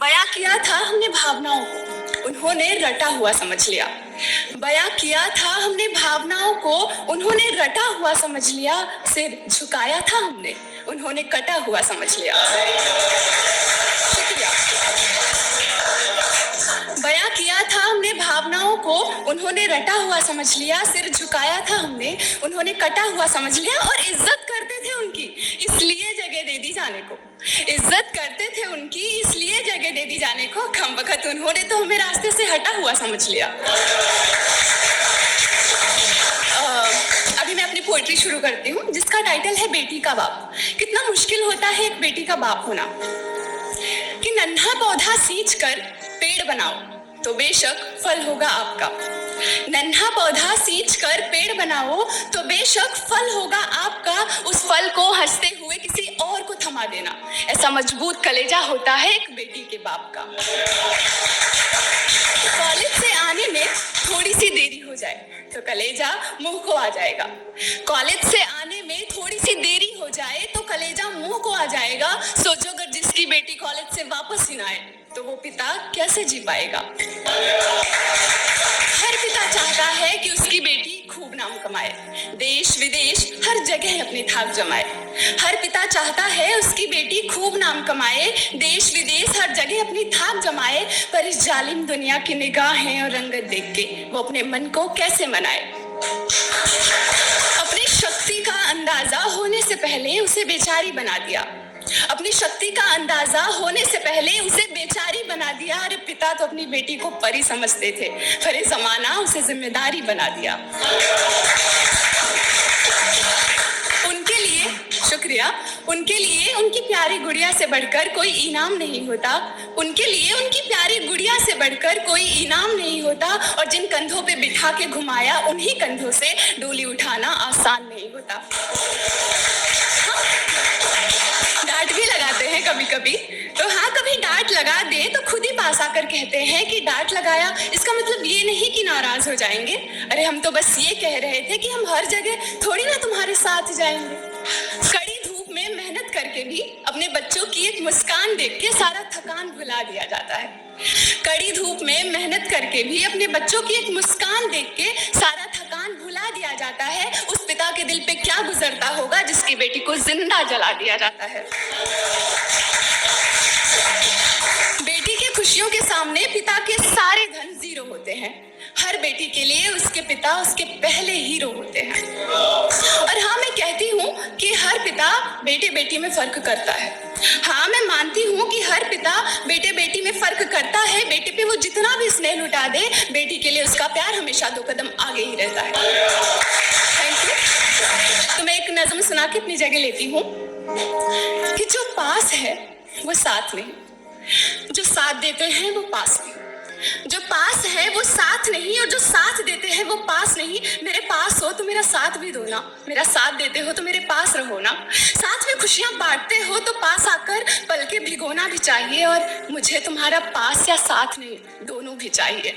बयां किया था हमने भावनाओं को, उन्होंने रटा हुआ समझ लिया। बयां किया था हमने भावनाओं को, उन्होंने रटा हुआ समझ लिया। सिर झुकाया था हमने, उन्होंने कटा हुआ समझ लिया। शुक्रिया। बयां किया था हमने भावनाओं को, उन्होंने रटा हुआ समझ लिया। सिर झुकाया था हमने, उन्होंने कटा हुआ समझ लिया। और इज्जत करते थे उनकी, इसलिए जगह दे दी जाने को। इज्जत करते थे उनकी, इसलिए जगह दे दी जाने को। कम वक्त उन्होंने तो हमें रास्ते से हटा हुआ समझ लिया। अभी मैं अपनी पोइट्री शुरू करती हूँ, जिसका टाइटल है बेटी का बाप। कितना मुश्किल होता है एक बेटी का बाप होना। कि नन्हा पौधा सींच कर पेड़ बनाओ तो बेशक फल होगा आपका। नन्हा पौधा सींच कर पेड़ बनाओ तो बेशक फल होगा आपका। उस फल को हंसते हुए किसी और को थमा देना, ऐसा मजबूत कलेजा होता है एक बेटी के बाप का। कॉलेज से आने में थोड़ी सी देरी हो जाए तो कलेजा मुंह को आ जाएगा। कॉलेज से आने में थोड़ी सी देरी हो जाए तो कलेजा मुंह को आ जाएगा। सोचो अगर जिसकी बेटी कॉलेज से वापस ही ना आए तो वो पिता कैसे जी पाएगा। हर पिता चाहता है कि उसकी बेटी खूब नाम कमाए, देश विदेश हर जगह अपनी थाक जमाए। हर पिता चाहता है उसकी बेटी खूब नाम कमाए, देश विदेश हर जगह अपनी थाक जमाए। पर इस जालिम दुनिया की निगाहें और रंगत देख के वो अपने मन को कैसे मनाए। अपनी शक्ति का अंदाजा होने से पहले उसे बेचारी बना दिया। अपनी शक्ति का अंदाजा होने से पहले उसे बेचारी बना दिया। अरे पिता तो अपनी बेटी को परी समझते थे, पर ये जमाना उसे जिम्मेदारी बना दिया। उनके लिए शुक्रिया, उनके लिए उनकी प्यारी गुड़िया से बढ़कर कोई इनाम नहीं होता। उनके लिए उनकी प्यारी गुड़िया से बढ़कर कोई इनाम नहीं होता। और जिन कंधों पे बिठा के घुमाया, उन्हीं कंधों से डोली उठाना आसान नहीं होता। डांट भी लगाते हैं कभी कभी, तो हाँ कभी डांट लगा दे तो खुद ही पास आकर कहते हैं कि डांट लगाया, इसका मतलब ये नहीं कि नाराज हो जाएंगे। अरे हम तो बस ये कह रहे थे कि हम हर जगह थोड़ी ना तुम्हारे साथ जाएंगे। कड़ी धूप में मेहनत करके भी अपने बच्चों की एक मुस्कान देख के सारा थकान भुला दिया जाता है। कड़ी धूप में मेहनत करके भी अपने बच्चों की एक मुस्कान देख के सारा थकान भुला दिया जाता है। उस पिता के दिल पे क्या गुजरता होगा जिसकी बेटी को जिंदा जला दिया जाता है। बेटी के खुशियों के सामने पिता के सारे धन जीरो होते हैं। हर बेटी के लिए उसके पिता उसके पहले हीरो होते हैं। और हाँ मैं कहती हूँ कि हर पिता बेटे बेटी में फर्क करता है। हाँ मैं मानती हूँ कि हर पिता बेटे बेटी में फर्क करता है। बेटे पे वो जितना भी स्नेह लुटा दे, बेटी के लिए उसका प्यार हमेशा 2 कदम आगे ही रहता है। Thank you. तो मैं एक नज़म सुना के अपनी जगह लेती हूँ कि जो पास है वो साथ नहीं, जो साथ देते हैं वो पास नहीं। जो पास है वो साथ नहीं, और जो साथ देते हैं वो पास नहीं। मेरे पास हो तो मेरा साथ भी दो ना, मेरा साथ देते हो तो मेरे पास रहो ना। साथ में खुशियां बांटते हो तो पास आकर पल के भिगोना भी चाहिए। और मुझे तुम्हारा पास या साथ नहीं, दोनों भी चाहिए।